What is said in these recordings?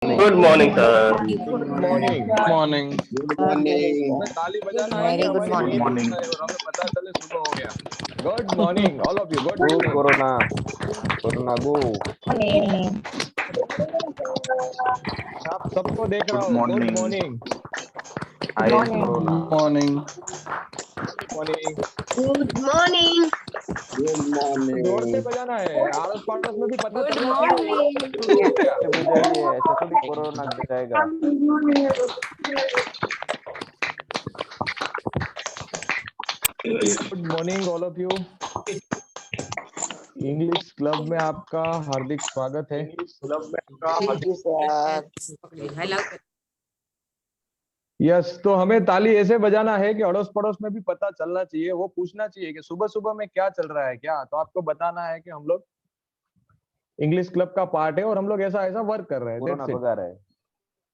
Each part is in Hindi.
Good morning, sir. Good morning. Morning. हमें ताली बजानी है कि Very good हमारी morning. नींद उड़ जाए और हमें पता चले सुबह हो गया। Good morning all of you. Good Go morning. Corona, Corona go. Morning. आप सबको देख रहा गुड हूँ। Good morning. Morning. I am Corona. Morning. Morning. Good morning. जोर से बजाना है, आड़ोस पड़ोस में भी पता गुड चलना चाहिए मॉर्निंग। शुरू हो गया। ऐसे बजाइए, ऐसे थोड़ी कोरोना जाएगा। Good morning all of you. English club में आपका हार्दिक स्वागत है। यस, तो हमें ताली ऐसे बजाना है कि अड़ोस पड़ोस में भी पता चलना चाहिए, वो पूछना चाहिए कि सुबह सुबह में क्या चल रहा है क्या, तो आपको बताना है कि हम लोग इंग्लिश क्लब का पार्ट है और हम लोग ऐसा ऐसा वर्क कर रहे हैं। Corona That's it. भगा रहा है।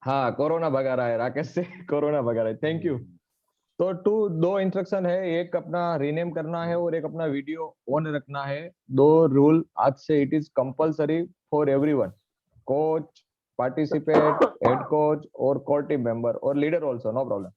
हाँ, कोरोना भगा रहा है राकेश से। कोरोना भगा रहा है। Thank you. तो दो इंस्ट्रक्शन है, एक अपना रीनेम करना है और एक अपना वीडियो ऑन रखना है। दो रूल आज से it is compulsory for everyone, coach, participate, head coach और कोर टीम मेंबर और leader also, no problem.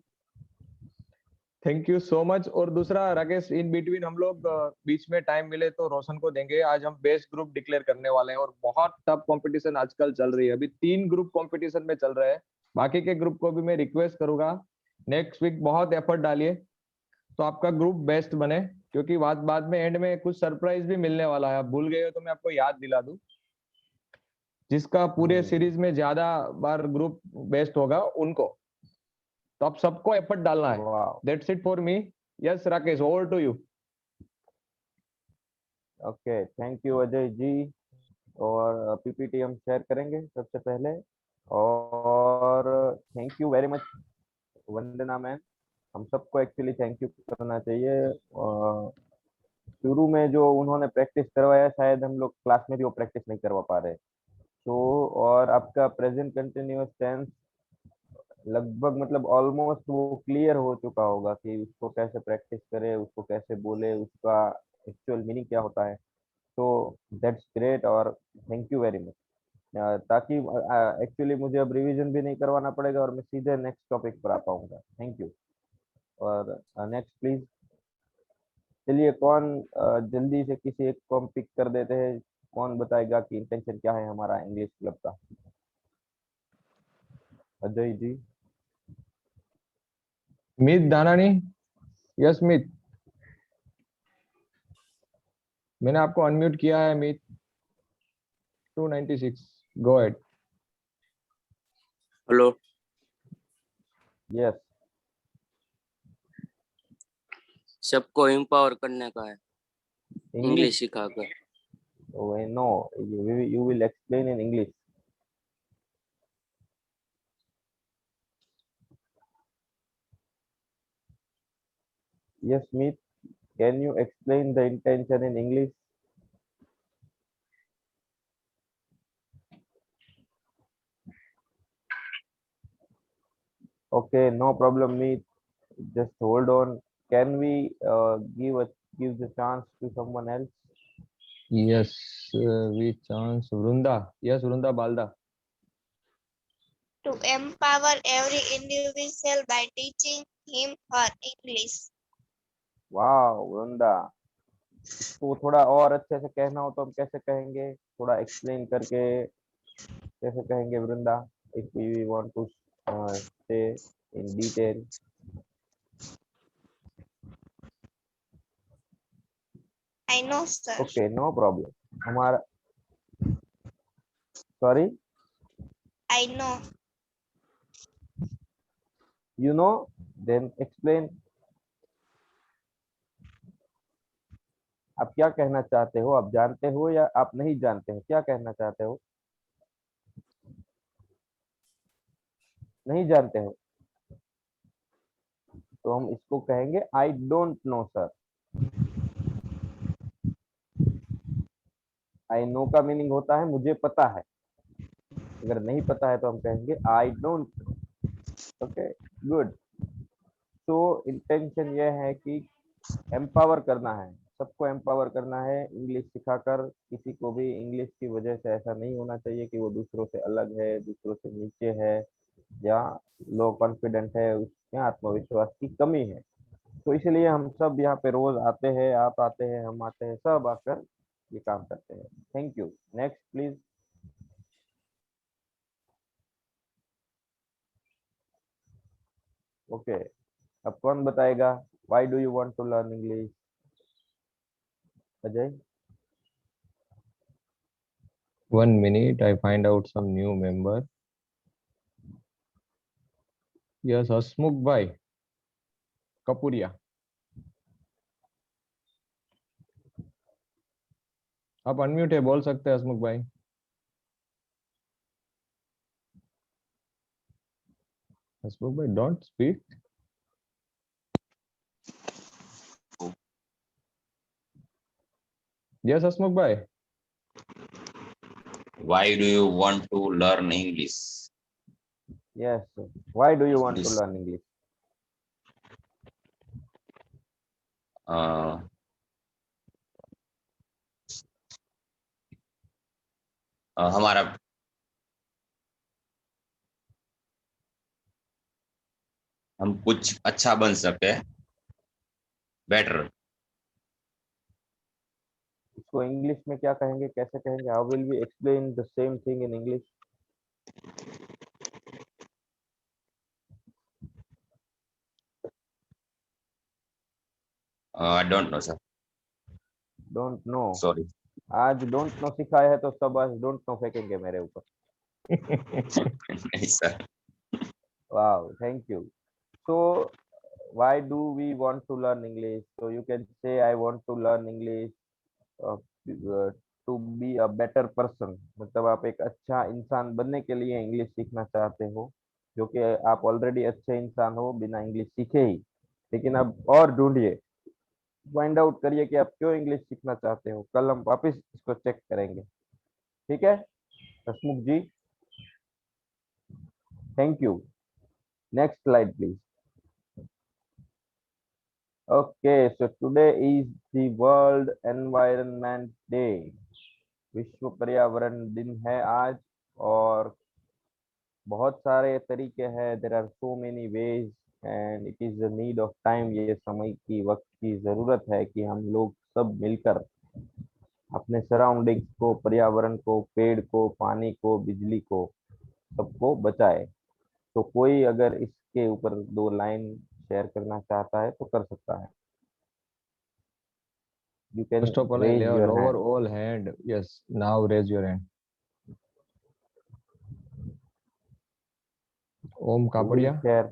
Thank you so much. और दूसरा राकेश, इन बिटवीन हम लोग बीच में टाइम मिले तो रोशन को देंगे। आज हम बेस्ट ग्रुप डिक्लेयर करने वाले हैं और बहुत टफ कंपटीशन आजकल चल रही है। अभी 3 ग्रुप कंपटीशन में चल रहे हैं। बाकी के ग्रुप को भी मैं रिक्वेस्ट करूंगा नेक्स्ट वीक बहुत एफर्ट डालिए तो आपका ग्रुप बेस्ट बने, क्योंकि बाद बाद में एंड में कुछ सरप्राइज भी मिलने वाला है। आप भूल गए हो तो मैं आपको याद दिला दूं, जिसका पूरे सीरीज में ज्यादा बार ग्रुप बेस्ट होगा उनको, तो आप सबको एफर्ट डालना है। वाह, that's it for me. Yes Rakesh, over to you. Okay, thank you Ajay ji. और पीपीटी हम शेयर करेंगे सबसे पहले। और thank you very much Vandana ma'am. हम सबको एक्चुअली थैंक यू करना चाहिए। शुरू में जो उन्होंने प्रैक्टिस करवाया, शायद हम लोग क्लास में भी वो प्रैक्टिस नहीं करवा पा रहे। तो और आपका प्रेजेंट कंटिन्यूअस टेंस लगभग मतलब ऑलमोस्ट वो क्लियर हो चुका होगा कि उसको कैसे प्रैक्टिस करे, उसको कैसे बोले, उसका एक्चुअल मीनिंग क्या होता है। तो दैट्स ग्रेट और थैंक यू वेरी मच। ताकि एक्चुअली मुझे अब रिवीजन भी नहीं करवाना पड़ेगा और मैं सीधे नेक्स्ट टॉपिक पर आ पाऊंगा। Thank you. और नेक्स्ट प्लीज। चलिए, कौन जल्दी से किसी एक को हम पिक कर देते हैं। कौन बताएगा कि इंटेंशन क्या है हमारा इंग्लिश क्लब का? अजय जी। मीत दानानी। यस मीत, मैंने आपको अनम्यूट किया है। Meet 296, go ahead. Hello. Yes. सबको एम्पावर करने का है इंग्लिश। इंग्लिश सिखाकर। No, you will explain in English. Yes, Meet. Can you explain the intention in English? Okay, no problem, Meet. Just hold on. Can we give the chance to someone else? Yes, we chance Vrinda. Yes Vrinda Balda. To empower every individual by teaching him her English. Wow, वृंदा। इसको थोड़ा और अच्छे से कहना हो तो हम कैसे कहेंगे? थोड़ा एक्सप्लेन करके कैसे कहेंगे वृंदा? If we want to say in detail. I know, sir. Okay, no problem. हमारा sorry, I know. you know, then explain. आप क्या कहना चाहते हो? आप जानते हो या आप नहीं जानते हो? क्या कहना चाहते हो? नहीं जानते हो तो हम इसको कहेंगे आई don't know sir. I know का मीनिंग होता है मुझे पता है। अगर नहीं पता है तो हम कहेंगे आई डोंट नो। Okay, good. तो इंटेंशन यह है कि एम्पावर करना है, सबको एम्पावर करना है इंग्लिश सिखाकर। किसी को भी इंग्लिश की वजह से ऐसा नहीं होना चाहिए कि वो दूसरों से अलग है, दूसरों से नीचे है या लो कॉन्फिडेंट है, उसमें आत्मविश्वास की कमी है। तो इसलिए हम सब यहाँ पे रोज आते हैं, आप आते हैं, हम आते हैं, सब आकर ये काम करते हैं। Thank you. Next please. Okay, अब कौन बताएगा why do you want to learn English? Ajay. 1 minute, I find out some new member. Yes, Hasmukh भाई कपूरिया, आप अनम्यूट है, बोल सकते हैं हसमुख भाई। हसमुख भाई डोंट स्पीक। यस हसमुख भाई। Why do you want to learn English? Yes, why do you want to This, learn English? uh, हमारा हम कुछ अच्छा बन सके, बेटर। इसको इंग्लिश में क्या कहेंगे, कैसे कहेंगे? How will we explain the same thing in English? I don't know sir, don't know. Sorry. आज डोंट नो सिखाया है तो सब आज डोंट नो फेंकेंगे मेरे ऊपर। नहीं sir. Wow, thank you. So why do we want to learn English? So you can say I want to learn English to be a better person। मतलब आप एक अच्छा इंसान बनने के लिए इंग्लिश सीखना चाहते हो, जो कि आप ऑलरेडी अच्छे इंसान हो बिना इंग्लिश सीखे ही। लेकिन अब और ढूंढिए, फाइंड आउट करिए कि आप क्यों इंग्लिश सीखना चाहते हो। कल हम वापिस इसको चेक करेंगे, ठीक है Hasmukh ji? Thank you. Next slide please. Okay, so today is the World Environment Day। विश्व पर्यावरण दिन है आज, और बहुत सारे तरीके हैं। There are so many ways and it is the need of time. ये समय की, वक्त की जरूरत है कि हम लोग सब मिलकर अपने सराउंडिंग्स को, पर्यावरण को, पेड़ को, पानी को, बिजली को, सबको बचाए। तो कोई अगर इसके ऊपर 2 लाइन शेयर करना चाहता है तो कर सकता है। You can First of all, I raise your lower hand. all hand. Yes, now raise your hand. Om Who will Kapadia. share?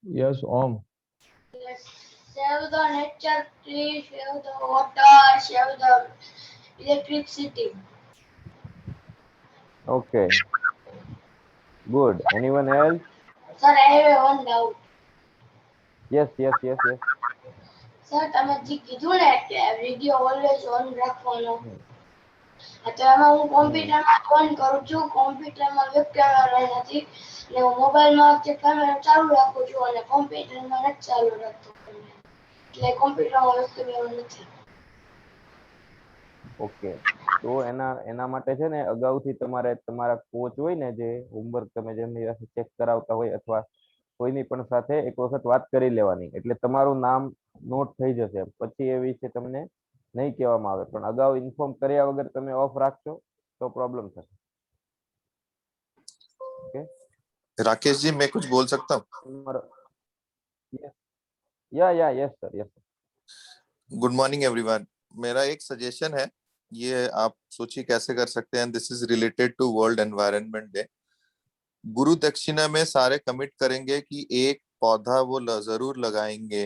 Yes, Om. Save the nature, trees, save the water, save the electricity. Okay, good. Anyone else? Sir, I have one doubt. Yes, yes, yes, yes. Sir, તમે જે કીધું ને કે વિડિયો ઓલવેઝ ઓન રાખવાનો, તો એમાં હું કોમ્પ્યુટરમાં ઓન કરું છું, કોમ્પ્યુટરમાં વેબ કેમેરા નથી, ને હું મોબાઈલમાં જે કેમેરા ચાલુ રાખું છું અને કોમ્પ્યુટરમાં નથી ચાલુ રાખતો, એટલે કોમ્પ્યુટરમાં વેબ કેમેરા નથી. ઓકે, તો એના માટે છે ને અગાઉથી તમારે તમારા કોચ હોય ને, જે હોમવર્ક તમે જેમની સાથે ચેક કરાવતા હોય અથવા કોઈની પણ સાથે એક વખત વાત કરી લેવાની, એટલે તમારું નામ નોટ થઈ જશે। પછી એ વિશે તમને નહીં કહેવામાં આવે, પણ અગાઉ ઇન્ફોર્મ કર્યા વગર તમે ઓફ રાખશો તો પ્રોબ્લેમ થશે। ઓકે राकेश जी, मैं कुछ बोल सकता हूँ? या yes sir, yes sir. Good morning everyone. मेरा एक सजेशन है, ये आप सोचिए कैसे कर सकते हैं। This is related to world environment day. गुरु दक्षिणा में सारे कमिट करेंगे कि एक पौधा वो जरूर लगाएंगे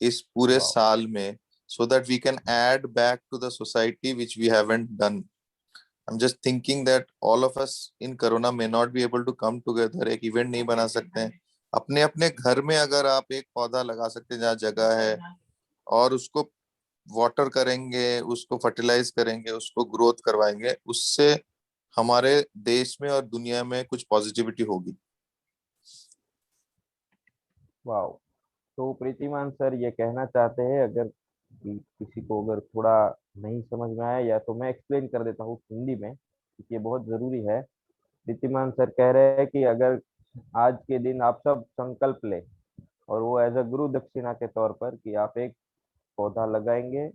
इस पूरे Wow. साल में, so that we can add back to the society which we haven't done। I'm just thinking that all of us in corona may not be able to come together। एक इवेंट नहीं बना सकते हैं, अपने अपने घर में अगर आप एक पौधा लगा सकते हैं जहाँ जगह है, और उसको वाटर करेंगे, उसको फर्टिलाइज करेंगे, उसको ग्रोथ करवाएंगे, उससे हमारे देश में और दुनिया में कुछ पॉजिटिविटी होगी। वाह। तो प्रीतिमान सर ये कहना चाहते हैं, अगर किसी को अगर थोड़ा नहीं समझ में आया या तो मैं एक्सप्लेन कर देता हूँ हिंदी में, क्योंकि ये बहुत जरूरी है। प्रीतिमान सर कह रहे हैं कि अगर आज के दिन आप सब संकल्प ले, और वो एज अ गुरु दक्षिणा के तौर पर, कि आप एक पौधा लगाएंगे,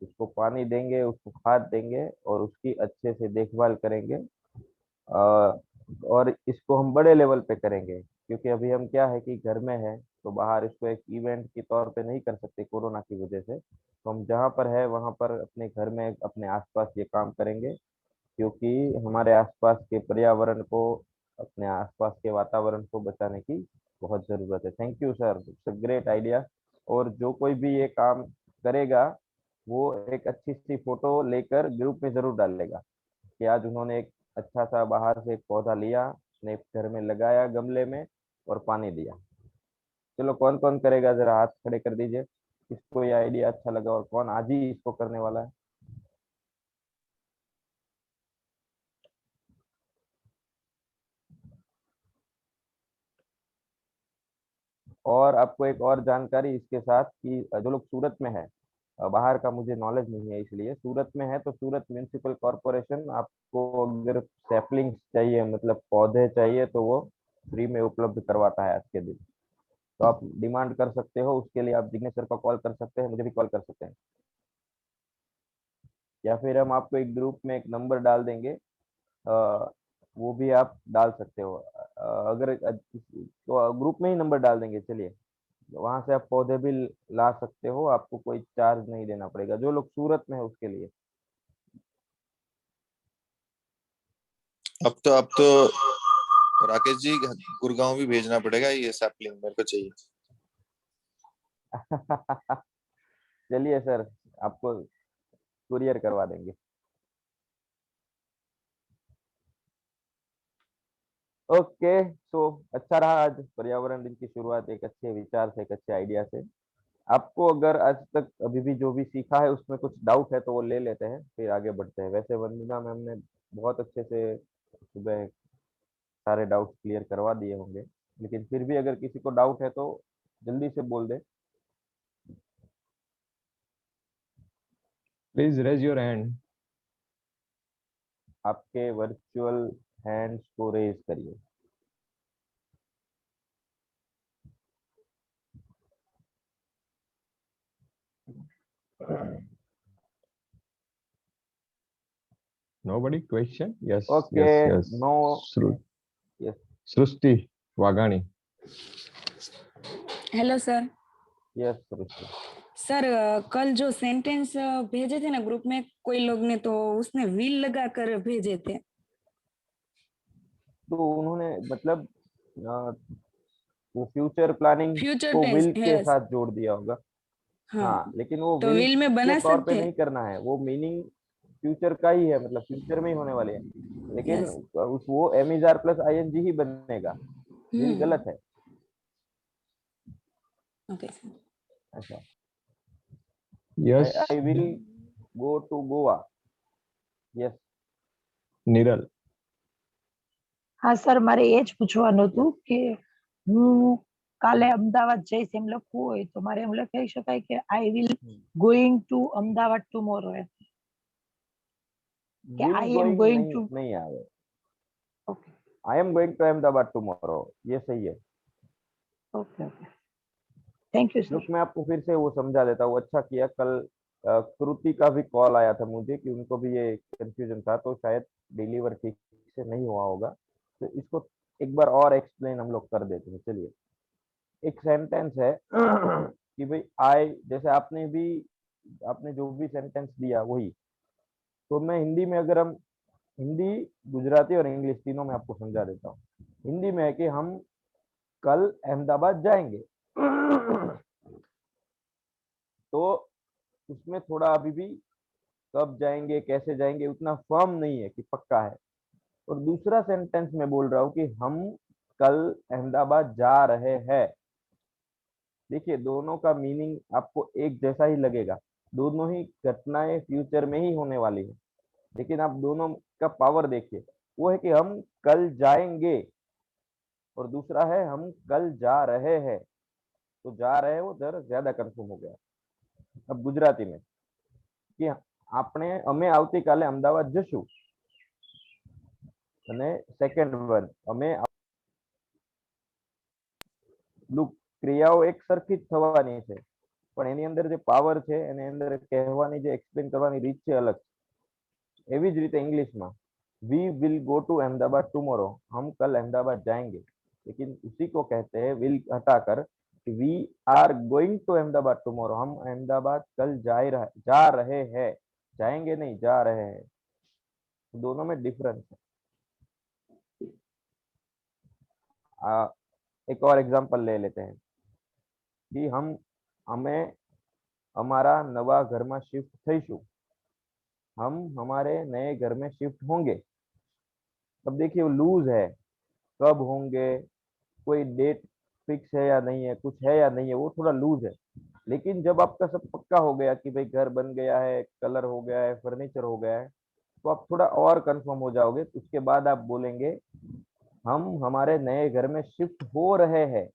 उसको पानी देंगे, उसको खाद देंगे और उसकी अच्छे से देखभाल करेंगे। और इसको हम बड़े लेवल पे करेंगे, क्योंकि अभी हम क्या है कि घर में है, तो बाहर इसको एक इवेंट के तौर पे नहीं कर सकते कोरोना की वजह से। तो हम जहाँ पर है वहाँ पर अपने घर में अपने आसपास ये काम करेंगे, क्योंकि हमारे आसपास के पर्यावरण को, अपने आसपास के वातावरण को बचाने की बहुत जरूरत है। Thank you sir, it's a great idea. और जो कोई भी ये काम करेगा, वो एक अच्छी सी फोटो लेकर ग्रुप में जरूर डालेगा कि आज उन्होंने एक अच्छा सा बाहर से एक पौधा लिया, अपने घर में लगाया गमले में और पानी दिया। चलो, कौन कौन करेगा, जरा हाथ खड़े कर दीजिए किसको ये आइडिया अच्छा लगा और कौन आज ही इसको करने वाला है। और आपको एक और जानकारी इसके साथ, कि जो लोग सूरत में है, बाहर का मुझे नॉलेज नहीं है, इसलिए सूरत में है तो सूरत म्यूनिसिपल कॉरपोरेशन आपको अगर सैपलिंग्स चाहिए, मतलब पौधे चाहिए, तो वो फ्री में उपलब्ध करवाता है आज के दिन। तो आप डिमांड कर सकते हो, उसके लिए आप जिग्नेश सर को कॉल कर सकते हैं, मुझे भी कॉल कर सकते हैं, या फिर हम आपको एक ग्रुप में एक नंबर डाल देंगे, वो भी आप डाल सकते हो। अगर तो ग्रुप में ही नंबर डाल देंगे, चलिए वहां से आप पौधे भी ला सकते हो, आपको कोई चार्ज नहीं देना पड़ेगा, जो लोग सूरत में है उसके लिए। अब तो राकेश जी गुड़गांव भी भेजना पड़ेगा, ये सैपलिंग मेरे को चाहिए। चलिए सर, आपको कुरियर करवा देंगे। ओके, तो अच्छा रहा आज पर्यावरण दिन की शुरुआत एक अच्छे विचार से, एक अच्छे आइडिया से। आपको अगर आज तक अभी भी जो भी सीखा है उसमें कुछ डाउट है तो वो ले लेते हैं, फिर आगे बढ़ते हैं। वैसे वंदना मैम ने बहुत अच्छे से सुबह सारे डाउट क्लियर करवा दिए होंगे, लेकिन फिर भी अगर किसी को डाउट है तो जल्दी से बोल दे। Please raise your hand. आपके वर्चुअल हैंड्स को रेज करिए। Nobody question? Yes, okay, yes, yes. No, Sru- yes, Srusti Wagani. Hello sir. Yes Srishti. Sir कल जो सेंटेंस भेजे थे ना ग्रुप में कोई लोग ने, तो उसने व्हील लगा कर भेजे थे। तो उन्होंने मतलब वो फ्यूचर प्लानिंग फ्यूचर को टेंस विल के है। साथ जोड़ दिया होगा। हाँ, हाँ, लेकिन वो तो विल व्हील में के बना तौर पे सकते नहीं हैं। करना है, वो मीनिंग फ्यूचर का ही है, मतलब फ्यूचर में ही होने वाले हैं, लेकिन यस। उस वो am is are plus I N G ही बनेगा। विल गलत है। Okay sir. अच्छा, Yes, I will go to Goa. Yes, Niral. હા સર, મારે એ જ પૂછવાનું હતું કે હું કાલે અમદાવાદ જઈશ એમ લખવું હોય તો મારે એમ લખાઈ શકાય કે I will going to Ahmedabad tomorrow, એમ કે will I am going going नहीं ટુ। नहीं आवे। Okay I am going to Ahmedabad tomorrow, ये सही है। ओके ओके, थैंक यू लोग सर। मैं आपको फिर से वो समझा देता हूँ। अच्छा किया, कल कृति का भी कॉल आया था मुझे कि उनको भी ये कंफ्यूजन था, तो शायद डिलीवर ठीक से नहीं हुआ होगा, तो इसको एक बार और एक्सप्लेन हम लोग कर देते हैं। चलिए, एक सेंटेंस है कि भाई आई, जैसे आपने जो भी सेंटेंस दिया वही, तो मैं हिंदी में, अगर हम हिंदी, गुजराती और इंग्लिश तीनों में आपको समझा देता हूँ। हिंदी में है कि हम कल अहमदाबाद जाएंगे। तो उसमें थोड़ा अभी भी कब जाएंगे कैसे जाएंगे उतना फर्म नहीं है कि पक्का है। और दूसरा सेंटेंस में बोल रहा हूँ कि हम कल अहमदाबाद जा रहे हैं। देखिए, दोनों का मीनिंग आपको एक जैसा ही लगेगा, दोनों ही घटनाएं फ्यूचर में ही होने वाली है, लेकिन आप दोनों का पावर देखिए। वो है कि हम कल जाएंगे और दूसरा है हम कल जा रहे हैं। तो जा रहे वो जरा ज्यादा कंफर्म हो गया। अब गुजराती में कि આપણે અમે આવતીકાલે અમદાવાદ જશું અને સેકન્ડ વન અમે ક્રિયાઓ એક સરખી જ થવાની છે પણ એની અંદર જે પાવર છે એની અંદર કહેવાની જે એક્સપ્લેન કરવાની રીત છે અલગ। એવી જ રીતે इंग्लिशમાં we will go to Ahmedabad tomorrow, हम कल अहमदाबाद जाएंगे, लेकिन उसी को कहते हैं विल हटाकर we are going to Ahmedabad tomorrow, हम अहमदाबाद कल जा रहे हैं, जाएंगे नहीं जा रहे हैं। दोनों में डिफरेंस है। एक और एग्जांपल ले लेते हैं कि हमें हमारा नवा घर में शिफ्ट थईशु, हम हमारे नए घर में शिफ्ट होंगे। अब देखिए वो लूज है, कब होंगे, कोई डेट फिक्स है या नहीं है, कुछ है या नहीं है, वो थोड़ा लूज है। लेकिन जब आपका सब पक्का हो गया कि भाई घर बन गया है, कलर हो गया है, फर्नीचर हो गया है, तो आप थोड़ा और कंफर्म हो जाओगे। उसके बाद आप बोलेंगे हम हमारे नए घर में शिफ्ट हो रहे हैं,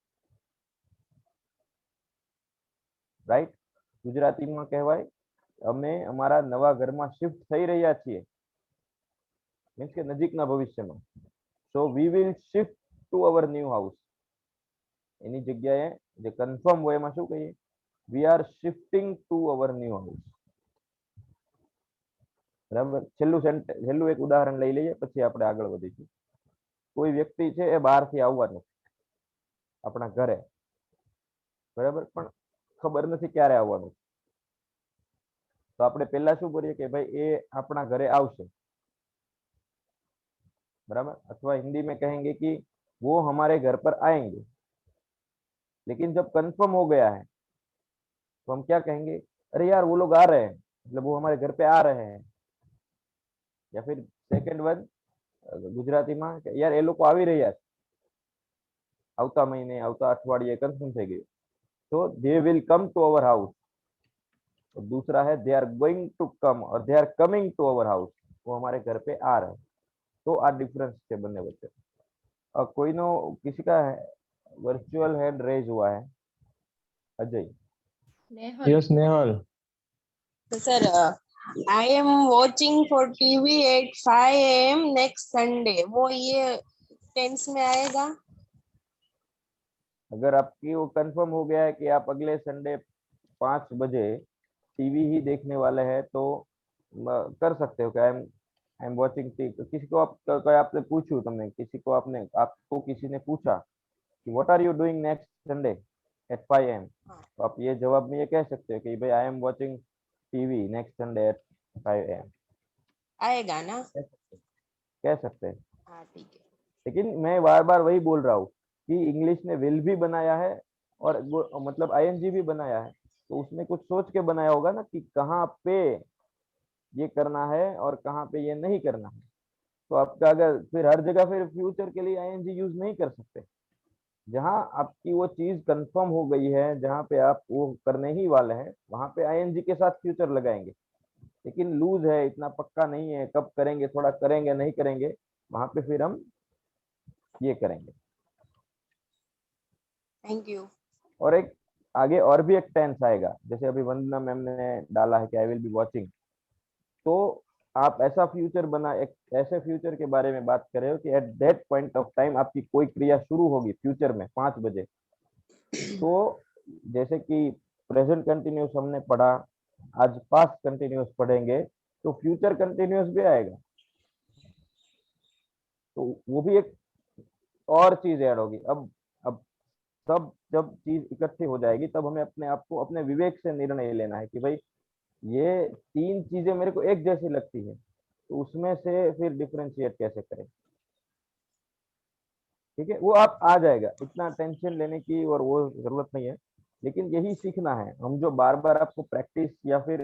राइट। गुजराती में कहवाय અમે અમારા નવા ઘરમાં શિફ્ટ થઈ રહ્યા છીએ, મીન્સ કે નજીકના ભવિષ્યમાં। So we will shift to our new house, એની જગ્યાએ જે કન્ફર્મ હોય એમાં શું કહીએ, we are shifting to our new house, બરાબર। છેલ્લું એક ઉદાહરણ લઈ લઈએ પછી આપણે આગળ વધીશું। કોઈ વ્યક્તિ છે એ બહારથી આવવાનું આપણા ઘરે, બરાબર, પણ ખબર નથી ક્યારે આવવાનું, तो આપણે પહેલા શું કરીએ કે ભાઈ એ આપણા ઘરે આવશે, बराबर। अथवा हिंदी में कहेंगे कि वो हमारे घर पर आएंगे। लेकिन जब कंफर्म हो गया है तो हम क्या कहेंगे, अरे यार वो लोग आ रहे हैं, मतलब वो हमारे घर पे आ रहे हैं। या फिर सेकंड वन गुजराती में यार ये लोग આવી રહ્યા છે, આવતા મહિને આવતા અઠવાડિયે કન્ફર્મ થઈ ગયું, तो they will come to our house. और दूसरा है they are going to come और they are coming to our house, वो हमारे घर पे आ रहे हैं। तो आ डिफरेंस है બંને વચ્ચે। कोई नो किसी का वर्चुअल हैंड रेज हुआ है, Ajay. Yes Nehal. Sir, I am watching for TV at 5 AM next Sunday. वो ये टेंस में आएगा? अगर आपकी वो कंफर्म हो गया है कि आप अगले संडे 5 बजे टीवी ही देखने वाले हैं तो कर सकते हो कि आई एम वॉचिंग टीवी। किसी को आपने पूछू, तुमने किसी को आपको किसी ने पूछा कि what are you doing next Sunday at 5 AM, तो आप ये जवाब में ये कह सकते हो कि भाई I am watching TV next Sunday at 5 AM। आएगा ना? कह सकते हैं। हाँ ठीक है। लेकिन मैं बार बार वही बोल रहा हूँ कि इंग्लिश ने विल भी बनाया है और मतलब आईएनजी भी बनाया है, तो उसने कुछ सोच के बनाया होगा ना कि कहाँ पे ये करना है और कहाँ पे ये नहीं करना है। तो आपका अगर फिर हर जगह फिर फ्यूचर के लिए आईएनजी यूज नहीं कर सकते। जहाँ आपकी वो चीज कंफर्म हो गई है, जहाँ पे आप वो करने ही वाले हैं, वहां पे आईएनजी के साथ फ्यूचर लगाएंगे। लेकिन लूज है, इतना पक्का नहीं है, कब करेंगे, थोड़ा करेंगे नहीं करेंगे, वहां पे फिर हम ये करेंगे। Thank you. और एक आगे और भी एक टेंस आएगा, जैसे अभी वंदना मैम ने डाला है कि आई विल बी वॉचिंग, तो आप ऐसा फ्यूचर बना, एक ऐसे फ्यूचर के बारे में बात कर रहे हो कि at that point of time आपकी कोई क्रिया शुरू होगी फ्यूचर में 5 बजे। तो जैसे कि प्रेजेंट कंटिन्यूस हमने पढ़ा, आज पास्ट कंटिन्यूस पढ़ेंगे, तो फ्यूचर कंटिन्यूस भी आएगा। तो वो भी एक और चीज ऐड होगी। अब सब जब चीज इकट्ठी हो जाएगी तब हमें अपने आप को अपने विवेक से निर्णय लेना है कि भाई ये 3 चीजें मेरे को एक जैसी लगती है, तो उसमें से फिर डिफरेंशिएट कैसे करें। ठीक है, वो आप आ जाएगा, इतना टेंशन लेने की और वो जरूरत नहीं है। लेकिन यही सीखना है। हम जो बार बार आपको प्रैक्टिस या फिर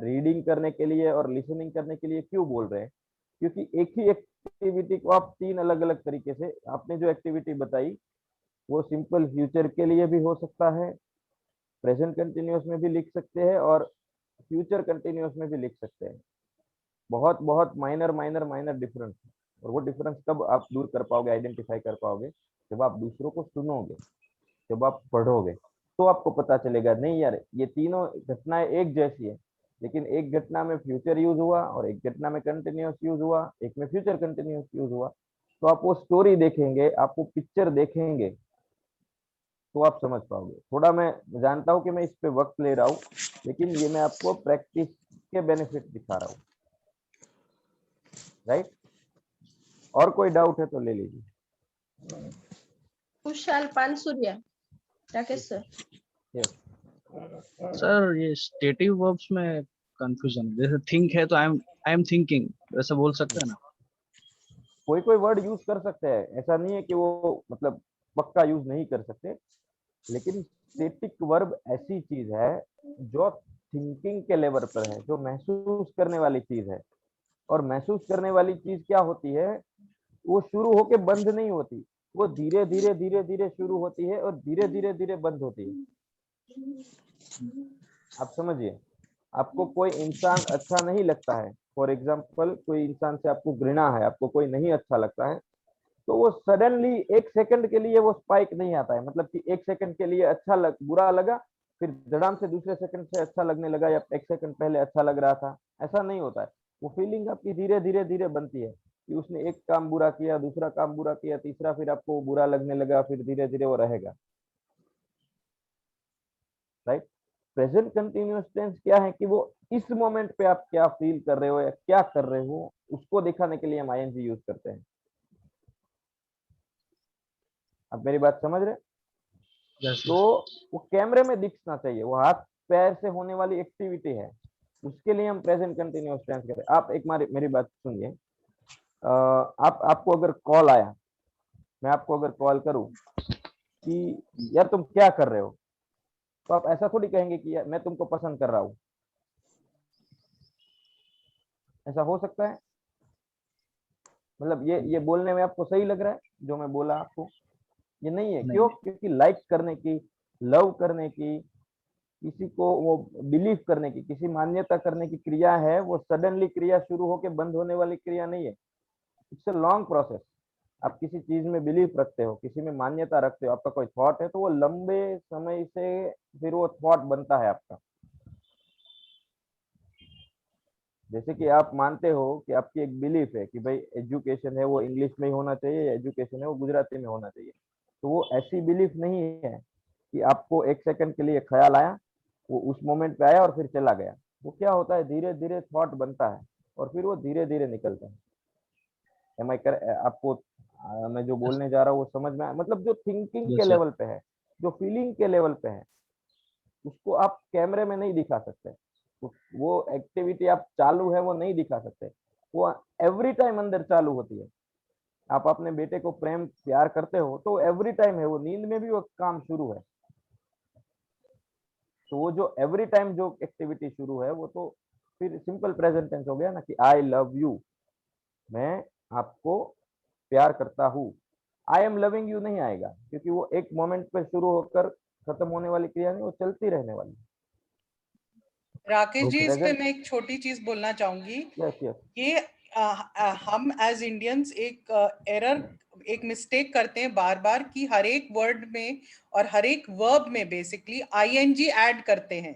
रीडिंग करने के लिए और लिसनिंग करने के लिए क्यों बोल रहे हैं, क्योंकि एक ही एक्टिविटी को आप 3 अलग अलग तरीके से, आपने जो एक्टिविटी बताई वो सिंपल फ्यूचर के लिए भी हो सकता है, प्रेजेंट कंटिन्यूस में भी लिख सकते हैं और फ्यूचर कंटिन्यूस में भी लिख सकते हैं। बहुत बहुत माइनर डिफरेंस, और वो डिफरेंस कब आप दूर कर पाओगे, आइडेंटिफाई कर पाओगे, जब आप दूसरों को सुनोगे, जब आप पढ़ोगे। तो आपको पता चलेगा नहीं यार ये तीनों घटनाएं एक जैसी है, लेकिन एक घटना में फ्यूचर यूज हुआ और एक घटना में कंटिन्यूअस यूज हुआ, एक में फ्यूचर कंटिन्यूअस यूज हुआ। तो आप वो स्टोरी देखेंगे, आप वो पिक्चर देखेंगे तो आप समझ पाओगे। थोड़ा मैं जानता हूँ कि मैं इस पे वक्त ले रहा हूँ, लेकिन ये मैं आपको प्रैक्टिस के बेनिफिट दिखा रहा हूँ, राइट। और कोई डाउट है तो ले लीजिए। Kushal Pansuriya, Rakesh sir. Yes sir ये स्टेटिव वर्ब्स में कंफ्यूजन है, जैसे थिंक है तो आई एम थिंकिंग, वैसे बोल सकते हैं ना? कोई कोई वर्ड यूज कर सकते हैं, ऐसा नहीं है कि वो मतलब पक्का यूज नहीं कर सकते, लेकिन स्टैटिक वर्ब ऐसी चीज है जो थिंकिंग के लेवल पर है, जो महसूस करने वाली चीज है। और महसूस करने वाली चीज क्या होती है, वो शुरू होके बंद नहीं होती, वो धीरे धीरे धीरे धीरे शुरू होती है और धीरे धीरे धीरे बंद होती है। आप समझिए, आपको कोई इंसान अच्छा नहीं लगता है, फॉर एग्जाम्पल कोई इंसान से आपको घृणा है, आपको कोई नहीं अच्छा लगता है, तो वो सडनली एक सेकंड के लिए वो स्पाइक नहीं आता है, मतलब कि एक सेकंड के लिए बुरा लगा, फिर धड़ाम से दूसरे सेकंड से अच्छा लगने लगा, या एक सेकंड पहले अच्छा लग रहा था, ऐसा नहीं होता है। वो फीलिंग आपकी धीरे धीरे धीरे बनती है कि उसने एक काम बुरा किया, दूसरा काम बुरा किया, तीसरा फिर आपको बुरा लगने लगा, फिर धीरे धीरे वो रहेगा, राइट। प्रेजेंट कंटिन्यूअस टेंस क्या है कि वो इस मोमेंट पे आप क्या फील कर रहे हो या क्या कर रहे हो उसको दिखाने के लिए हम आईएनजी यूज करते हैं। आप मेरी बात समझ रहे? तो वो कैमरे में दिखना चाहिए, वो हाथ पैर से होने वाली एक्टिविटी है, उसके लिए हम प्रेजेंट कंटिन्यूअस टेंस करते हैं। आप एक मेरी बात सुनिए, आपको अगर कॉल आया, मैं आपको अगर कॉल करूं कि यार तुम क्या कर रहे हो, तो आप ऐसा थोड़ी कहेंगे कि यार मैं तुमको पसंद कर रहा हूं। ऐसा हो सकता है? मतलब ये बोलने में आपको सही लग रहा है जो मैं बोला आपको? ये नहीं है। क्यों? क्योंकि लाइक करने की, लव करने की, किसी को वो बिलीव करने की, किसी मान्यता करने की क्रिया है, वो सडनली क्रिया शुरू होके बंद होने वाली क्रिया नहीं है। It's a long process. आप किसी चीज में बिलीव रखते हो, किसी में मान्यता रखते हो, आपका कोई थॉट है, तो वो लंबे समय से फिर वो थॉट बनता है आपका। जैसे कि आप मानते हो कि आपकी एक बिलीफ है कि भाई एजुकेशन है वो इंग्लिश में ही होना चाहिए, या एजुकेशन है वो गुजराती में होना चाहिए, तो वो ऐसी बिलीफ नहीं है कि आपको एक सेकंड के लिए ख्याल आया, वो उस मोमेंट पे आया और फिर चला गया। वो क्या होता है, धीरे धीरे थॉट बनता है और फिर वो धीरे धीरे निकलता है। आपको मैं जो बोलने जा रहा हूँ वो समझ में आया? मतलब जो थिंकिंग के लेवल पे है, जो फीलिंग के लेवल पे है, उसको आप कैमरे में नहीं दिखा सकते। वो एक्टिविटी आप चालू है वो नहीं दिखा सकते, वो एवरी टाइम अंदर चालू होती है। आप अपने बेटे को प्रेम प्यार करते हो तो एवरी टाइम है, वो नींद में भी वो काम शुरू है। तो वो जो एवरी टाइम जो एक्टिविटी शुरू है वो तो फिर सिंपल प्रेजेंट टेंस हो गया ना, कि आई लव यू, मैं आपको प्यार करता हूँ। आई एम लविंग यू नहीं आएगा, क्योंकि वो एक मोमेंट पे शुरू होकर खत्म होने वाली क्रिया नहीं, वो चलती रहने वाली। राकेश जी, इस पे Present- मैं एक छोटी चीज बोलना चाहूंगी। यस यस ये हम एज इंडियंस एक मिस्टेक करते हैं बार बार कि हर एक वर्ड में और हर एक वर्ब में बेसिकली आईएनजी ऐड करते हैं।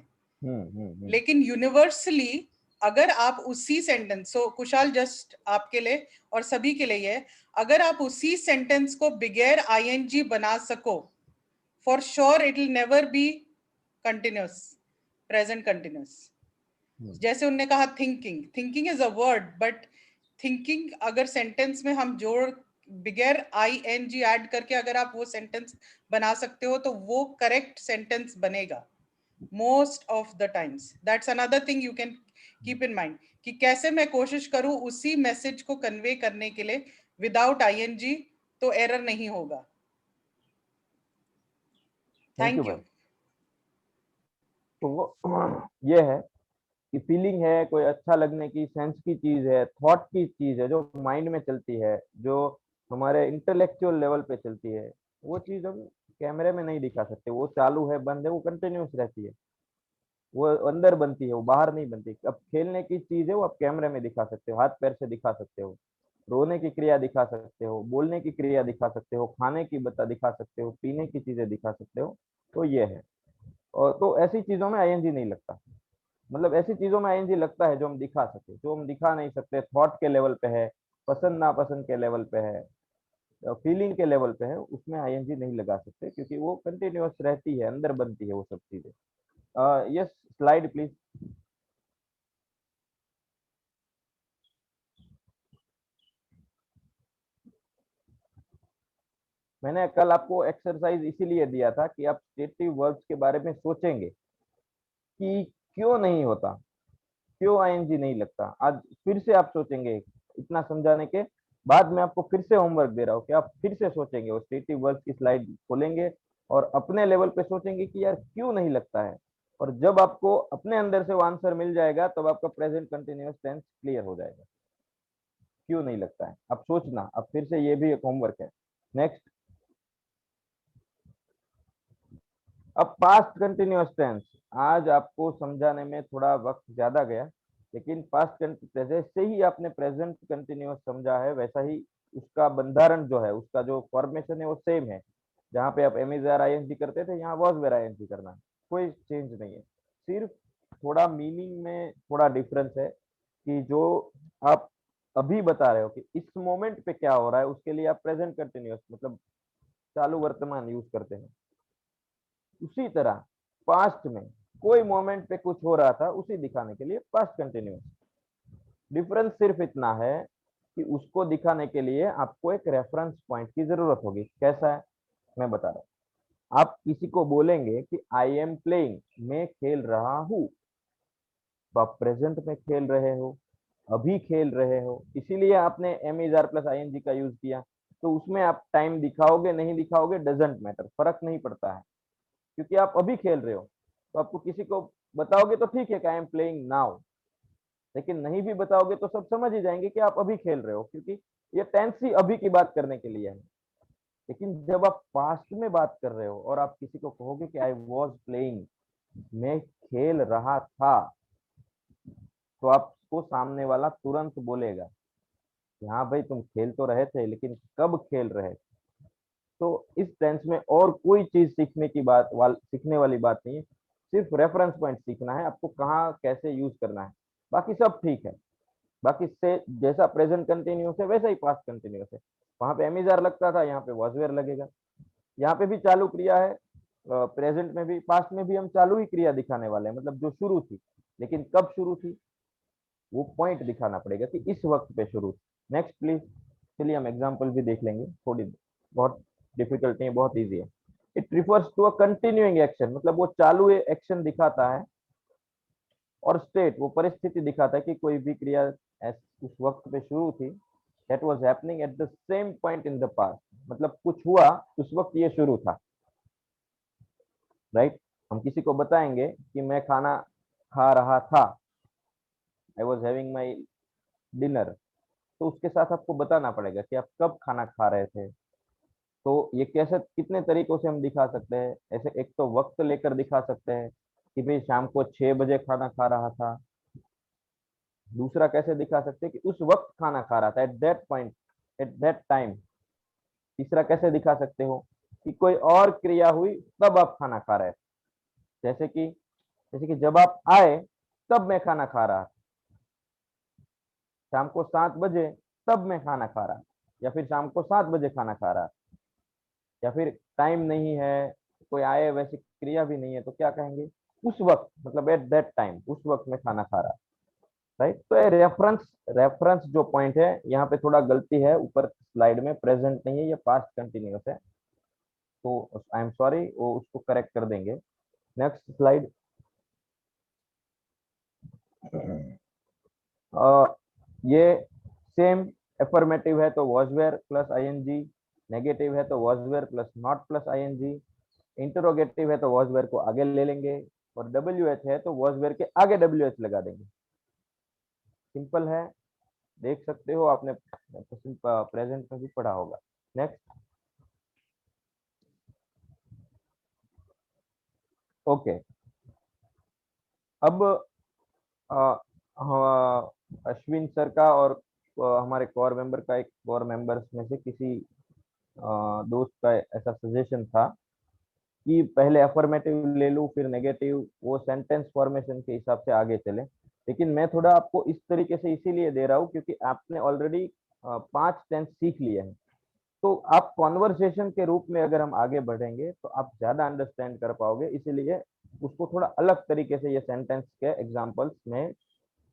लेकिन यूनिवर्सली अगर आप उसी सेंटेंस, सो कुशाल जस्ट आपके लिए और सभी के लिए है, अगर आप उसी सेंटेंस को बिगैर आईएनजी बना सको, for sure it will never be continuous, present continuous. जैसे उन्होंने कहा thinking, thinking is a word, but thinking अगर सेंटेंस में हम जोड़ बिगैर आईएनजी ऐड करके अगर आप वो सेंटेंस बना सकते हो तो वो करेक्ट सेंटेंस बनेगा most of the times. That's another thing you can keep in mind कि कैसे मैं कोशिश करूं उसी मैसेज को कन्वे करने के लिए विदाउट आईएनजी, तो एरर नहीं होगा। Thank you. तो वो ये है कि फीलिंग है, कोई अच्छा लगने की, सेंस की चीज है, थॉट की चीज है, जो माइंड में चलती है, जो हमारे इंटेलेक्चुअल लेवल पे चलती है, वो चीज हम कैमरे में नहीं दिखा सकते। वो चालू है बंद है, वो कंटिन्यूस रहती है, वो अंदर बनती है, वो बाहर नहीं बनती। अब खेलने की चीज है वो आप कैमरे में दिखा सकते हो, हाथ पैर से दिखा सकते हो, रोने की क्रिया दिखा सकते हो, बोलने की क्रिया दिखा सकते हो, खाने की बता दिखा सकते हो, पीने की चीजें दिखा सकते हो। तो ये है और तो ऐसी चीजों में आईएनजी नहीं लगता। मतलब ऐसी चीजों में आईएनजी लगता है जो हम दिखा सके, जो हम दिखा नहीं सकते, थॉट के लेवल पे है, पसंद नापसंद के लेवल पे है, फीलिंग के लेवल पे है, उसमें आईएनजी नहीं लगा सकते क्योंकि वो कंटिन्यूअस रहती है, अंदर बनती है वो सब चीजें। Yes, slide please. मैंने कल आपको एक्सरसाइज इसीलिए दिया था कि आप स्टेटिव वर्ब्स के बारे में सोचेंगे कि क्यों नहीं होता, क्यों आईएनजी नहीं लगता। आज फिर से आप सोचेंगे, इतना समझाने के बाद मैं आपको फिर से होमवर्क दे रहा हूँ कि आप फिर से सोचेंगे, वो स्टेटिव वर्ब्स की स्लाइड खोलेंगे और अपने लेवल पे सोचेंगे कि यार क्यों नहीं लगता है। और जब आपको अपने अंदर से वो आंसर मिल जाएगा तब आपका प्रेजेंट कंटिन्यूअस टेंस क्लियर हो जाएगा, क्यों नहीं लगता है। अब सोचना, अब फिर से ये भी एक होमवर्क है। नेक्स्ट, अब पास्ट कंटिन्यूअस टेंस। आज आपको समझाने में थोड़ा वक्त ज्यादा गया, लेकिन पास्ट जैसे ही आपने प्रेजेंट कंटिन्यूअस समझा है वैसा ही उसका बंधारण जो है, उसका जो फॉर्मेशन है वो सेम है। जहाँ पे आप एमइजर आईएनजी करते थे, यहाँ वॉज वेर आईएनजी करना है, कोई चेंज नहीं है। सिर्फ थोड़ा मीनिंग में थोड़ा डिफरेंस है कि जो आप अभी बता रहे हो कि इस मोमेंट पे क्या हो रहा है, उसके लिए आप प्रेजेंट कंटिन्यूअस मतलब चालू वर्तमान यूज करते हैं। उसी तरह पास्ट में कोई मोमेंट पे कुछ हो रहा था, उसी दिखाने के लिए पास्ट कंटिन्यूअस। डिफरेंस सिर्फ इतना है कि उसको दिखाने के लिए आपको एक रेफरेंस पॉइंट की जरूरत होगी। कैसा है मैं बता रहा हूँ। आप किसी को बोलेंगे कि आई एम प्लेइंग, मैं खेल रहा हूँ, तो आप प्रेजेंट में खेल रहे हो, अभी खेल रहे हो, इसीलिए आपने am is are plus I N G का यूज किया। तो उसमें आप टाइम दिखाओगे नहीं दिखाओगे डजेंट मैटर, फर्क नहीं पड़ता है, क्योंकि आप अभी खेल रहे हो। तो आपको किसी को बताओगे तो ठीक है कि आई एम प्लेइंग नाउ, लेकिन नहीं भी बताओगे तो सब समझ ही जाएंगे कि आप अभी खेल रहे हो, क्योंकि ये टेंस ही अभी की बात करने के लिए है। लेकिन जब आप पास्ट में बात कर रहे हो और आप किसी को कहोगे कि आई वॉज प्लेइंग, मैं खेल रहा था, तो आपको सामने वाला तुरंत बोलेगा कि हाँ भाई तुम खेल तो रहे थे, लेकिन कब खेल रहे थे। तो इस टेंस में और कोई चीज सीखने वाली बात नहीं है, सिर्फ रेफरेंस पॉइंट सीखना है आपको, कहाँ कैसे यूज करना है, बाकी सब ठीक है। बाकी से जैसा प्रेजेंट कंटिन्यूअस है वैसा ही पास्ट कंटिन्यूअस है। वहां पे एमिजार लगता था, यहाँ पे वॉजवेयर लगेगा। यहाँ पे भी चालू क्रिया है, प्रेजेंट में भी पास्ट में भी हम चालू ही क्रिया दिखाने वाले हैं, मतलब जो शुरू थी, लेकिन कब शुरू थी वो पॉइंट दिखाना पड़ेगा कि इस वक्त पे शुरू थी। Next please. चलिए हम एग्जांपल भी देख लेंगे, थोड़ी बहुत डिफिकल्ट नहीं, बहुत इजी है। It refers to a continuing action, मतलब वो चालू एक्शन दिखाता है, और स्टेट वो परिस्थिति दिखाता है कि कोई भी क्रिया उस वक्त पे शुरू थी, that was happening at the same point in the past, मतलब कुछ हुआ उस वक्त ये शुरू था। राइट, हम किसी को बताएंगे कि मैं खाना खा रहा था, I was having my dinner, तो उसके साथ आपको बताना पड़ेगा कि आप कब खाना खा रहे थे। तो ये कैसे कितने तरीकों से हम दिखा सकते हैं। ऐसे एक तो वक्त लेकर दिखा सकते हैं कि भाई शाम को 6 बजे खाना खा रहा था। दूसरा कैसे दिखा सकते हैं कि उस वक्त खाना खा रहा था, at that point, at that time. तीसरा कैसे दिखा सकते हो कि कोई और क्रिया हुई तब आप खाना खा रहे थे, जैसे कि जब आप आए तब मैं खाना खा रहा था, शाम को 7 बजे तब मैं खाना खा रहा, या फिर शाम को 7 बजे खाना खा रहा, या फिर टाइम नहीं है, कोई आए वैसी क्रिया भी नहीं है, तो क्या कहेंगे उस वक्त, मतलब एट दैट टाइम, उस वक्त मैं खाना खा रहा। राइट, तो ये रेफरेंस जो पॉइंट है, यहाँ पे थोड़ा गलती है, ऊपर स्लाइड में प्रेजेंट नहीं है, ये पास्ट कंटिन्यूअस है, तो आई एम सॉरी, वो उसको करेक्ट कर देंगे। Next slide. ये सेम एफर्मेटिव है तो was were plus I N G, negative है तो was were plus not plus I N G, interrogative है तो वॉज वेयर को आगे ले लेंगे, और WH है तो वॉज वेयर के आगे WH लगा देंगे। सिंपल है, देख सकते हो, आपने प्रेजेंट में भी पढ़ा होगा। नेक्स्ट। ओके, अब अश्विन सर का और हमारे कोर मेंबर का, एक कोर मेंबर्स में से किसी दोस्त का ऐसा सजेशन था कि पहले अफर्मेटिव ले लूं फिर नेगेटिव, वो सेंटेंस फॉर्मेशन के हिसाब से आगे चले। लेकिन मैं थोड़ा आपको इस तरीके से इसीलिए दे रहा हूँ क्योंकि आपने ऑलरेडी 5 टेंस सीख लिए हैं, तो आप कॉन्वर्सेशन के रूप में अगर हम आगे बढ़ेंगे तो आप ज्यादा अंडरस्टैंड कर पाओगे, इसीलिए उसको थोड़ा अलग तरीके से ये सेंटेंस के एग्जांपल्स में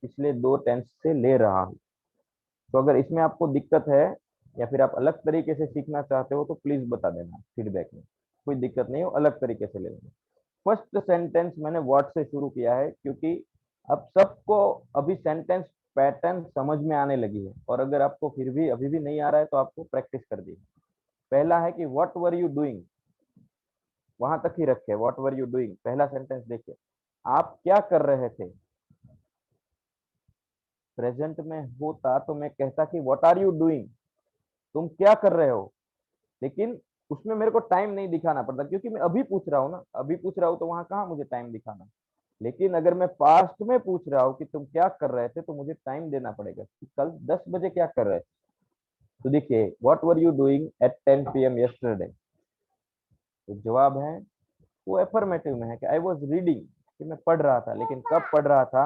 पिछले 2 टेंस से ले रहा हूँ। तो अगर इसमें आपको दिक्कत है या फिर आप अलग तरीके से सीखना चाहते हो तो प्लीज बता देना फीडबैक में, कोई दिक्कत नहीं हो, अलग तरीके से ले लेंगे। फर्स्ट सेंटेंस मैंने व्हाट से शुरू किया है क्योंकि अब सबको अभी सेंटेंस पैटर्न समझ में आने लगी है, और अगर आपको फिर भी अभी भी नहीं आ रहा है तो आपको प्रैक्टिस कर दी। पहला है कि व्हाट वर यू डूइंग, वहां तक ही रखे, व्हाट वर यू डूइंग। पहला सेंटेंस देखिए, आप क्या कर रहे थे। प्रेजेंट में होता तो मैं कहता कि व्हाट आर यू डूइंग, तुम क्या कर रहे हो, लेकिन उसमें मेरे को टाइम नहीं दिखाना पड़ता क्योंकि मैं अभी पूछ रहा हूँ ना, अभी पूछ रहा हूँ तो वहां कहाँ मुझे टाइम दिखाना। लेकिन अगर मैं पास्ट में पूछ रहा हूँ कि तुम क्या कर रहे थे तो मुझे टाइम देना पड़ेगा कि कल 10 बजे क्या कर रहे थे। तो देखिए what were you doing at 10 PM yesterday, तो जवाब है वो एफर्मेटिव में है कि आई वॉज रीडिंग, कि मैं पढ़ रहा था। लेकिन कब पढ़ रहा था?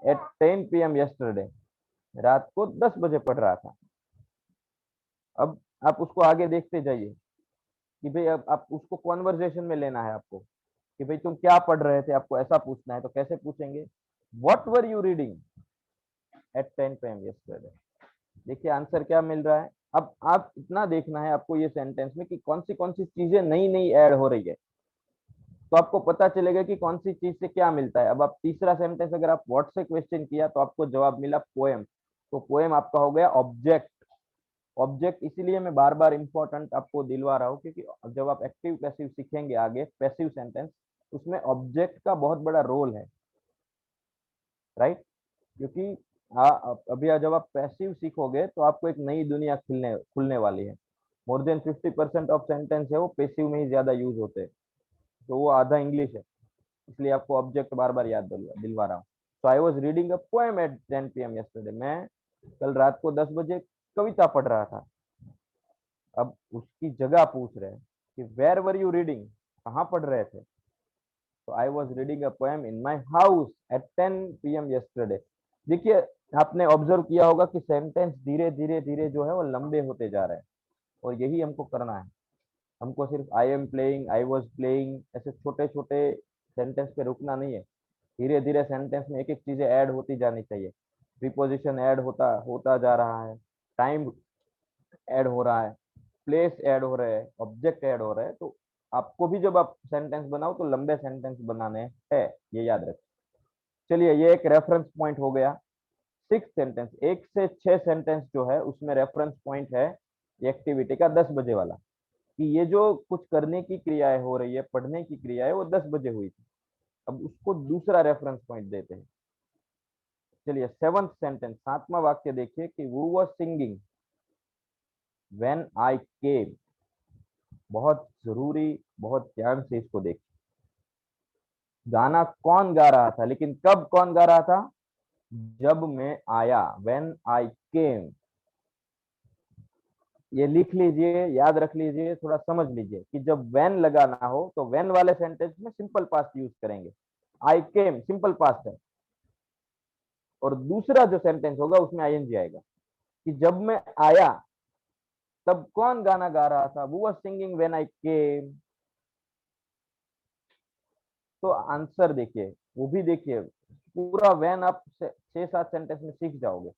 एट 10 PM यस्टरडे, रात को 10 बजे पढ़ रहा था। अब आप उसको आगे देखते जाइए कि भाई अब आप उसको कॉन्वर्जेशन में लेना है आपको कि भाई तुम क्या पढ़ रहे थे, आपको ऐसा पूछना है। तो कैसे पूछेंगे? What were you reading at 10 PM yesterday. देखिए आंसर क्या मिल रहा है। अब आप इतना देखना है आपको ये सेंटेंस में कि कौन सी चीजें नई नई ऐड हो रही है, तो आपको पता चलेगा कि कौन सी चीज से क्या मिलता है। अब आप तीसरा सेंटेंस अगर आप व्हाट से क्वेश्चन किया तो आपको जवाब मिला पोएम, तो पोएम आपका हो गया ऑब्जेक्ट। ऑब्जेक्ट इसीलिए मैं बार बार इंपॉर्टेंट आपको दिलवा रहा हूँ क्योंकि जब आप एक्टिव पैसिव सीखेंगे आगे पैसिव सेंटेंस, उसमें ऑब्जेक्ट का बहुत बड़ा रोल है, राइट। क्योंकि अभी जब आप पैसिव सीखोगे तो आपको एक नई दुनिया खुलने वाली है। मोर देन 50% ऑफ सेंटेंस है वो पैसिव में ही ज्यादा यूज होते हैं, तो वो आधा इंग्लिश है, इसलिए आपको ऑब्जेक्ट बार बार याद दिलवा रहा हूँ। So I was reading a poem at 10 PM yesterday, मैं कल रात को 10 बजे कविता पढ़ रहा था। अब उसकी जगह पूछ रहे हैं कि वेयर वर यू रीडिंग, कहाँ पढ़ रहे थे। तो I was reading a poem in my house at 10 PM yesterday. देखिए आपने ऑब्जर्व किया होगा कि सेंटेंस धीरे धीरे धीरे जो है वो लंबे होते जा रहे हैं, और यही हमको करना है। हमको सिर्फ I am playing, I was playing ऐसे छोटे छोटे सेंटेंस पे रुकना नहीं है। धीरे धीरे सेंटेंस में एक एक चीजें ऐड होती जानी चाहिए। प्रीपोजिशन ऐड होता होता जा रहा है, टाइम ऐड हो रहा है, प्लेस ऐड हो रहे हैं, ऑब्जेक्ट ऐड हो रहे हैं। तो आपको भी जब आप सेंटेंस बनाओ तो लंबे सेंटेंस बनाने हैं, ये याद रखें। चलिए ये एक रेफरेंस पॉइंट हो गया। 6 सेंटेंस, 1 से 6 सेंटेंस जो है उसमें रेफरेंस पॉइंट है एक्टिविटी का 10 बजे वाला, कि ये जो कुछ करने की क्रियाएं हो रही है, पढ़ने की क्रिया है, वो 10 बजे हुई थी। अब उसको दूसरा रेफरेंस पॉइंट देते हैं। चलिए 7th सेंटेंस, 7वां वाक्य देखिए कि वो वाज सिंगिंग व्हेन आई केम। बहुत जरूरी, बहुत ध्यान से इसको देखिए। गाना कौन गा रहा था, लेकिन कब कौन गा रहा था? जब मैं आया, व्हेन आई केम। ये लिख लीजिए, याद रख लीजिए, थोड़ा समझ लीजिए कि जब व्हेन लगाना हो तो व्हेन वाले सेंटेंस में सिंपल पास्ट यूज करेंगे। आई केम सिंपल पास्ट है, और दूसरा जो सेंटेंस होगा उसमें आईएनजी आएगा कि जब मैं आया तब कौन गाना गा रहा था, वो वाज सिंगिंग व्हेन आई केम। तो आंसर देखिए, वो भी देखिए, पूरा व्हेन आप 6-7 सेंटेंस में सीख जाओगे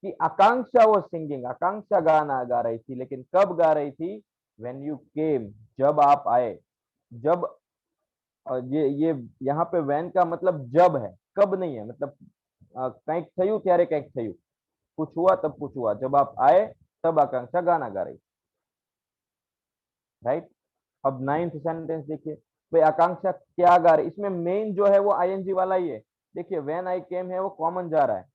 कि आकांक्षा वो सिंगिंग, आकांक्षा गाना गा रही थी, लेकिन कब गा रही थी? व्हेन यू केम, जब आप आए। जब ये यहाँ पे व्हेन का मतलब जब है, कब नहीं है। मतलब કંઈક થયું ત્યારે કંઈક થયું, कुछ हुआ तब कुछ हुआ, जब आप आए तब आकांक्षा गाना गा रही, राइट। अब 9th सेंटेंस देखिए, भाई आकांक्षा क्या गा रही, इसमें मेन जो है वो आईएनजी वाला ही है। देखिए व्हेन आई केम है वो कॉमन जा रहा है।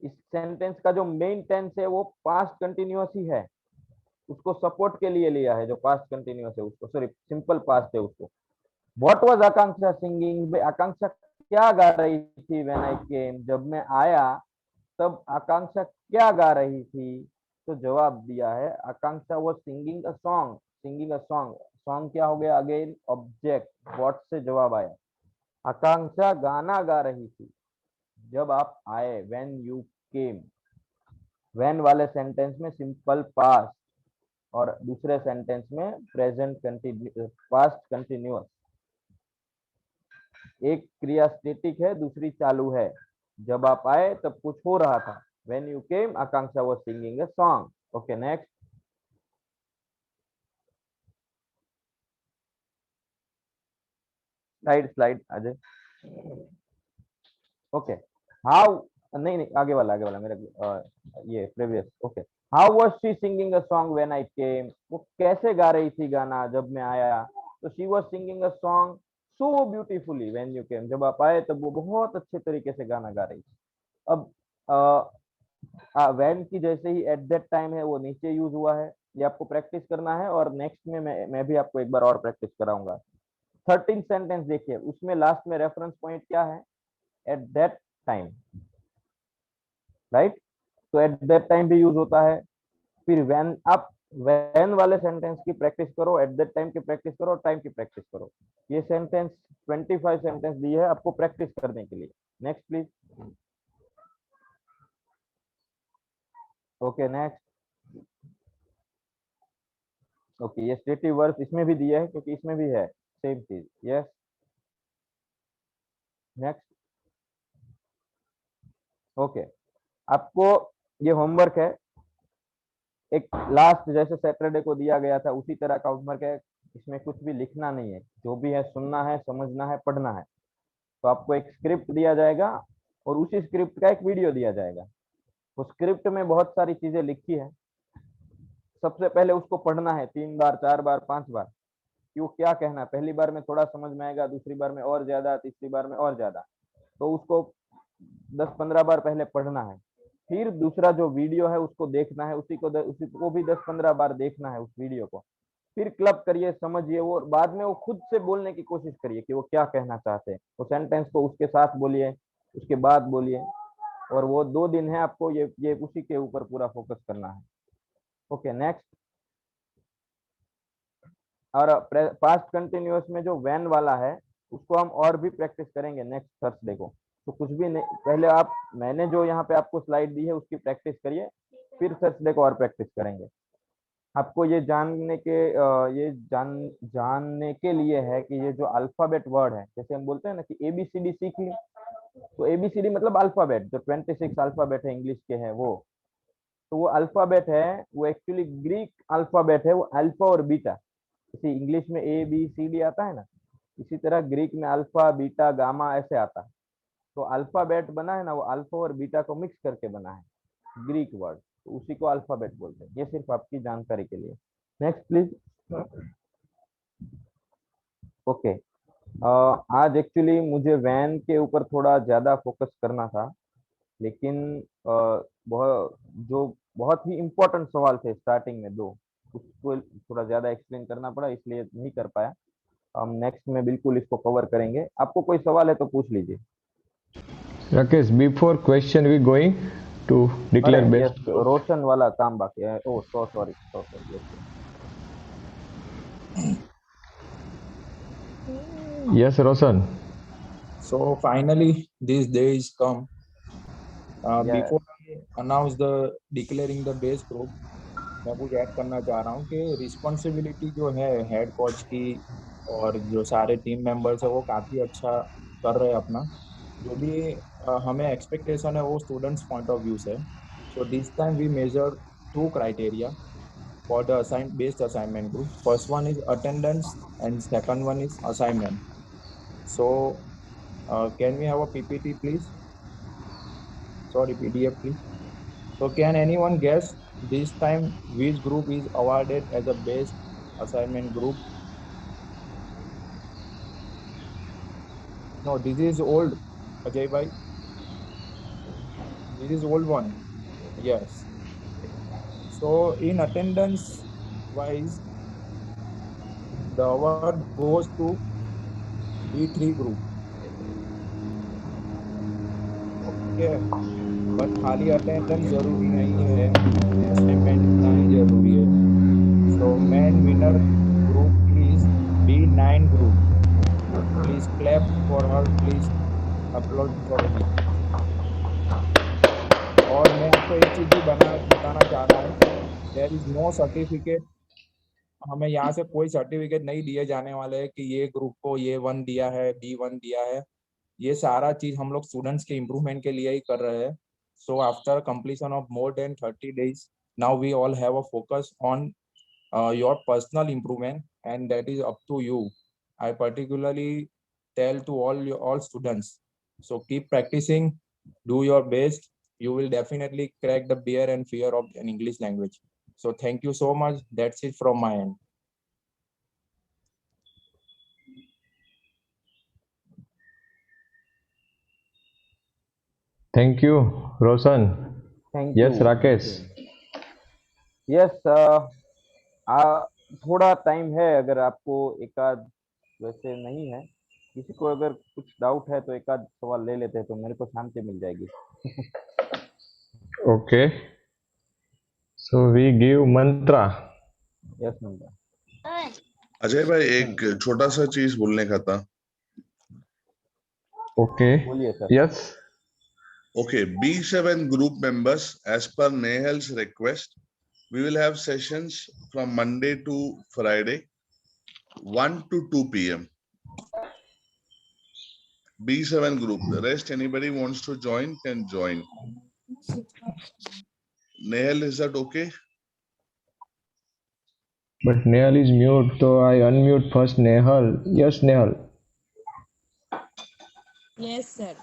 इस सेंटेंस का जो मेन टेंस है वो पास्ट कंटिन्यूअस ही है, उसको सपोर्ट के लिए लिया है। जो पास्ट कंटिन्यूअस है उसको, सॉरी सिंपल पास्ट है उसको। व्हाट वाज आकांक्षा सिंगिंग, भाई आकांक्षा क्या गा रही थी? व्हेन आई केम, जब मैं आया तब आकांक्षा क्या गा रही थी? तो जवाब दिया है Akanksha was singing a song. Singing a song, song क्या हो गया अगेन ऑब्जेक्ट, व्हाट से जवाब आया। आकांक्षा गाना गा रही थी जब आप आए, व्हेन यू केम। व्हेन वाले सेंटेंस में सिंपल पास्ट और दूसरे सेंटेंस में प्रेजेंट कंटिन्यू पास्ट कंटिन्यूअस। एक क्रिया स्टैटिक है, दूसरी चालू है। जब आप आए तब कुछ हो रहा था। When you came Akanksha was singing a song. Okay next. Slide Ajay. Okay how, नहीं आगे वाला मेरा ये previous. Okay how was she singing a song when I came. वो कैसे गा रही थी गाना जब मैं आया। तो she was singing a song so beautifully when you केम। जब आप आए तब वो बहुत अच्छे तरीके से गाना गा रही थी। अब व्हेन की जैसे ही एट दैट टाइम है वो नीचे यूज हुआ है, ये आपको प्रैक्टिस करना है और नेक्स्ट में मैं भी आपको एक बार और प्रैक्टिस कराऊंगा। 13 सेंटेंस देखिए, उसमें लास्ट में रेफरेंस पॉइंट क्या है, एट दैट टाइम, राइट। तो एट दैट टाइम भी यूज होता है। फिर व्हेन, आप व्हेन वाले सेंटेंस की प्रैक्टिस करो, एट दैट टाइम की प्रैक्टिस करो, टाइम की प्रैक्टिस करो। ये सेंटेंस 25 सेंटेंस दी है आपको प्रैक्टिस करने के लिए। Next please. Okay next. Okay ये स्टेटिव वर्ब इसमें भी दिया है क्योंकि इसमें भी है सेम चीज। Yes next. ओके आपको ये होमवर्क है, एक लास्ट जैसे सैटरडे को दिया गया था उसी तरह का होमवर्क है। इसमें कुछ भी लिखना नहीं है, जो भी है सुनना है, समझना है, पढ़ना है। तो आपको एक स्क्रिप्ट दिया जाएगा और उसी स्क्रिप्ट का एक वीडियो दिया जाएगा। उस स्क्रिप्ट में बहुत सारी चीजें लिखी है। सबसे पहले उसको पढ़ना है 3 बार 4 बार 5 बार कि वो क्या कहना है। पहली बार में थोड़ा समझ में आएगा, दूसरी बार में और ज्यादा, तीसरी बार में और ज्यादा। तो उसको 10-15 बार पहले पढ़ना है। फिर दूसरा जो वीडियो है उसको देखना है, उसी को भी 10-15 बार देखना है उस वीडियो को। फिर क्लब करिए, समझिए, वो बाद में वो खुद से बोलने की कोशिश करिए कि वो क्या कहना चाहते हैं। वो सेंटेंस को उसके साथ बोलिए, उसके बाद बोलिए। और वो 2 दिन है, आपको ये उसी के ऊपर पूरा फोकस करना है। Okay next. और पास्ट कंटिन्यूअस में जो व्हेन वाला है उसको हम और भी प्रैक्टिस करेंगे नेक्स्ट थर्सडे को। तो कुछ भी नहीं, पहले आप, मैंने जो यहाँ पे आपको स्लाइड दी है उसकी प्रैक्टिस करिए, फिर थर्सडे को और प्रैक्टिस करेंगे। आपको ये जानने के लिए है कि ये जो अल्फाबेट वर्ड है, जैसे हम बोलते हैं ना कि ABCD सीख ली, तो ABCD मतलब अल्फाबेट, जो 26 अल्फाबेट है इंग्लिश के हैं वो। तो वो अल्फाबेट है, वो एक्चुअली ग्रीक अल्फाबेट है, वो अल्फा और बीटा। जैसे इंग्लिश में ABCD आता है ना, इसी तरह ग्रीक में अल्फा बीटा गामा ऐसे आता है। तो अल्फाबेट बना है ना, वो अल्फा और बीटा को मिक्स करके बना है ग्रीक वर्ड, तो उसी को अल्फाबेट बोलते हैं। ये सिर्फ आपकी जानकारी के लिए। Next please. ओके आज एक्चुअली मुझे वैन के ऊपर थोड़ा ज्यादा फोकस करना था, लेकिन बहुत ही इम्पोर्टेंट सवाल थे स्टार्टिंग में 2, उसको थोड़ा ज्यादा एक्सप्लेन करना पड़ा, इसलिए नहीं कर पाया। हम नेक्स्ट में बिल्कुल इसको कवर करेंगे। आपको कोई सवाल है तो पूछ लीजिए। Rakesh, before question we going to declare best. Roshan वाला काम बाकी है। Oh so sorry. Yes, Roshan. So finally, this day is come. Yeah. Before I announce the declaring the base group, मैं कुछ ऐड करना चाह रहा हूँ कि रिस्पॉन्सिबिलिटी जो है हेड कोच की और जो सारे टीम मेंबर्स है वो काफ़ी अच्छा कर रहे हैं अपना। जो भी हमें एक्सपेक्टेशन है वो स्टूडेंट्स पॉइंट ऑफ व्यू से। So this time we measure 2 criteria for the based assignment group. First one is attendance and second one is assignment. So can we have a PPT please? Sorry, PDF please. So can anyone guess this time which group is awarded as a best assignment group? No, this is old, Ajay bhai. This is old one. Yes. So in attendance wise, the award goes to B3 group. Okay. But खाली अटेंडेंस जरूरी नहीं है, असाइनमेंट इतना ही जरूरी है। So main winner group is D9 group. Please clap for her. Please applaud for me. और मैं आपको एक चीज भी बताना चाह रहा हूँ, देयर इज नो सर्टिफिकेट। हमें यहाँ से कोई सर्टिफिकेट नहीं दिए जाने वाले हैं कि ये ग्रुप को ये 1 दिया है, D1 दिया है। ये सारा चीज हम लोग स्टूडेंट्स के इम्प्रूवमेंट के लिए ही कर रहे हैं। So after completion of more than 30 days, now we all have a focus on your personal improvement, and that is up to you. I particularly tell to all students, so keep practicing, do your best. You will definitely crack the barrier and fear of an English language. So thank you so much. That's it from my end. Thank you, Roshan. Thank Yes, you. Rakesh. Yes थोड़ा टाइम है, अगर आपको एकाध, वैसे नहीं है, किसी को अगर कुछ डाउट है तो एकाध सवाल ले लेते हैं तो मेरे को शांति मिल जाएगी। Okay. So we give mantra. Yes mantra. Ajay भाई एक छोटा सा चीज बोलने का था। Okay. बोलिए sir. Yes. Okay, B7 group members, as per Nehal's request, we will have sessions from Monday to Friday, 1 to 2 p.m. B7 group. The rest, anybody wants to join can join. Nehal, is that okay? But Nehal is mute, so I unmute first Nehal. Yes, Nehal. Yes, sir.